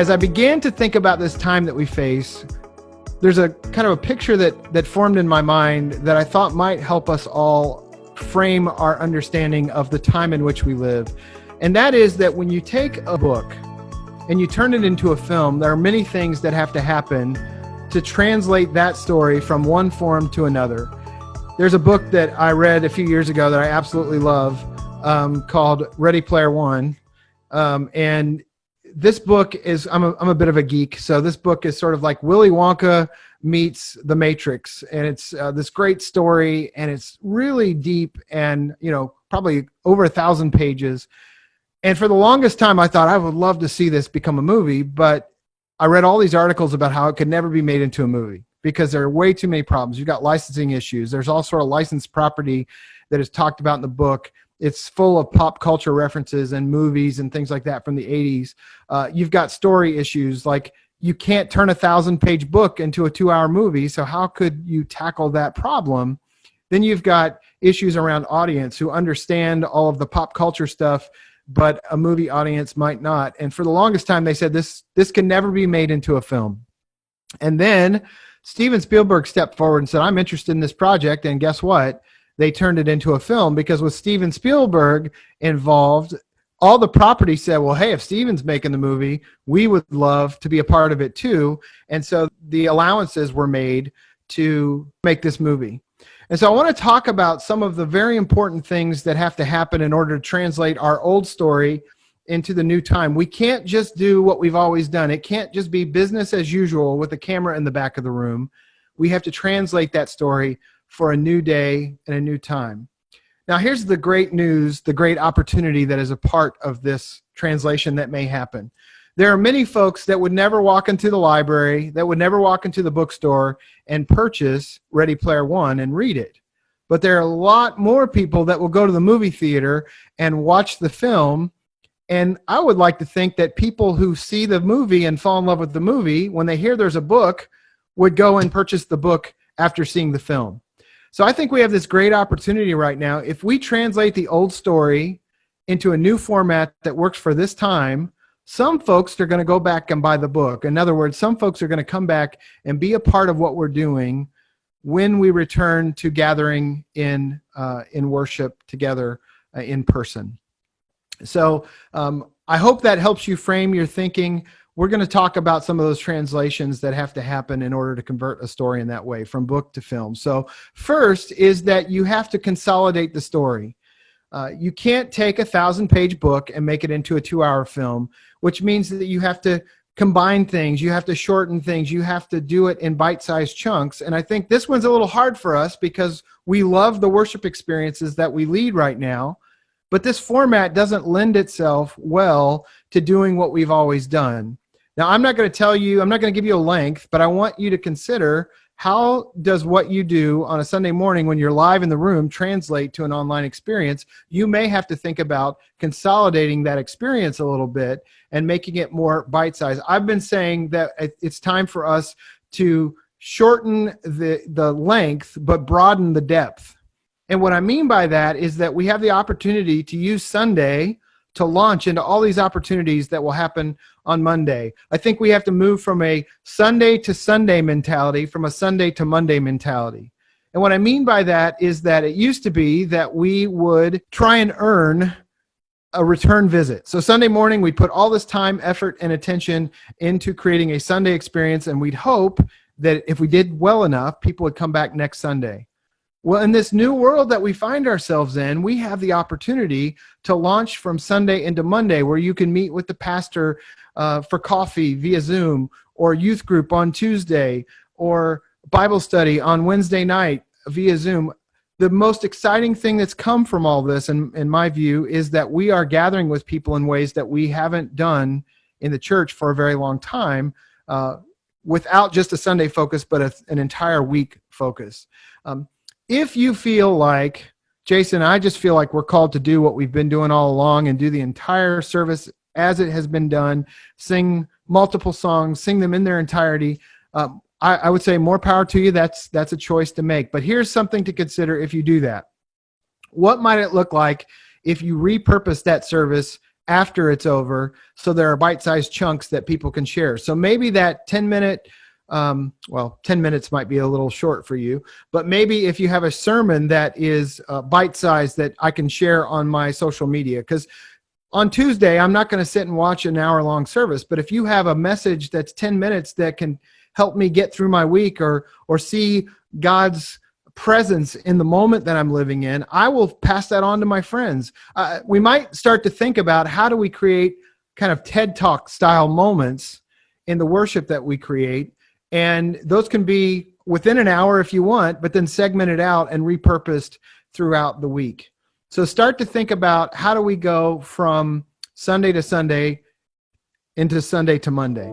as I began to think about this time that we face, there's a kind of a picture that formed in my mind that I thought might help us all frame our understanding of the time in which we live. And that is that when you take a book and you turn it into a film, there are many things that have to happen to translate that story from one form to another. There's a book that I read a few years ago that I absolutely love called Ready Player One. And this book is, I'm a bit of a geek, so this book is sort of like Willy Wonka meets The Matrix, and it's this great story, and it's really deep and, probably over 1,000 pages. And for the longest time, I thought I would love to see this become a movie, but I read all these articles about how it could never be made into a movie because there are way too many problems. You've got licensing issues. There's all sort of licensed property that is talked about in the book. It's full of pop culture references and movies and things like that from the 80s. You've got story issues, like you can't turn a 1,000-page book into a 2-hour movie, so how could you tackle that problem? Then you've got issues around audience who understand all of the pop culture stuff, but a movie audience might not. And for the longest time, they said this can never be made into a film. And then Steven Spielberg stepped forward and said, I'm interested in this project, and guess what? They turned it into a film, because with Steven Spielberg involved, all the property said, well, hey, if Steven's making the movie, we would love to be a part of it too. And so the allowances were made to make this movie. And so I want to talk about some of the very important things that have to happen in order to translate our old story into the new time. We can't just do what we've always done. It can't just be business as usual with the camera in the back of the room. We have to translate that story for a new day and a new time. Now, here's the great news, the great opportunity that is a part of this translation that may happen. There are many folks that would never walk into the library, that would never walk into the bookstore and purchase Ready Player One and read it. But there are a lot more people that will go to the movie theater and watch the film. And I would like to think that people who see the movie and fall in love with the movie, when they hear there's a book, would go and purchase the book after seeing the film. So I think we have this great opportunity right now. If we translate the old story into a new format that works for this time, some folks are going to go back and buy the book. In other words, some folks are going to come back and be a part of what we're doing when we return to gathering in worship together in person. So I hope that helps you frame your thinking. We're going to talk about some of those translations that have to happen in order to convert a story in that way from book to film. So first is that you have to consolidate the story. You can't take a 1,000-page book and make it into a 2-hour film, which means that you have to combine things, you have to shorten things, you have to do it in bite-sized chunks. And I think this one's a little hard for us because we love the worship experiences that we lead right now, but this format doesn't lend itself well to doing what we've always done. Now, I'm not going to give you a length, but I want you to consider, how does what you do on a Sunday morning when you're live in the room translate to an online experience? You may have to think about consolidating that experience a little bit and making it more bite-sized. I've been saying that it's time for us to shorten the length, but broaden the depth. And what I mean by that is that we have the opportunity to use Sunday to launch into all these opportunities that will happen on Monday. I think we have to move from a Sunday to Sunday mentality, from a Sunday to Monday mentality. And what I mean by that is that it used to be that we would try and earn a return visit. So Sunday morning, we'd put all this time, effort, and attention into creating a Sunday experience, and we'd hope that if we did well enough, people would come back next Sunday. Well, in this new world that we find ourselves in, we have the opportunity to launch from Sunday into Monday, where you can meet with the pastor for coffee via Zoom, or youth group on Tuesday, or Bible study on Wednesday night via Zoom. The most exciting thing that's come from all this, in my view, is that we are gathering with people in ways that we haven't done in the church for a very long time, without just a Sunday focus, but an entire week focus. If you feel like, Jason, I just feel like we're called to do what we've been doing all along and do the entire service as it has been done, sing multiple songs, sing them in their entirety, I would say more power to you. That's a choice to make. But here's something to consider if you do that. What might it look like if you repurpose that service after it's over, so there are bite-sized chunks that people can share. So maybe that 10-minute, 10 minutes might be a little short for you, but maybe if you have a sermon that is bite-sized that I can share on my social media, because on Tuesday, I'm not going to sit and watch an hour-long service, but if you have a message that's 10 minutes that can help me get through my week or see God's presence in the moment that I'm living in, I will pass that on to my friends. We might start to think about how do we create kind of TED Talk style moments in the worship that we create. And those can be within an hour if you want, but then segmented out and repurposed throughout the week. So start to think about how do we go from Sunday to Sunday into Sunday to Monday.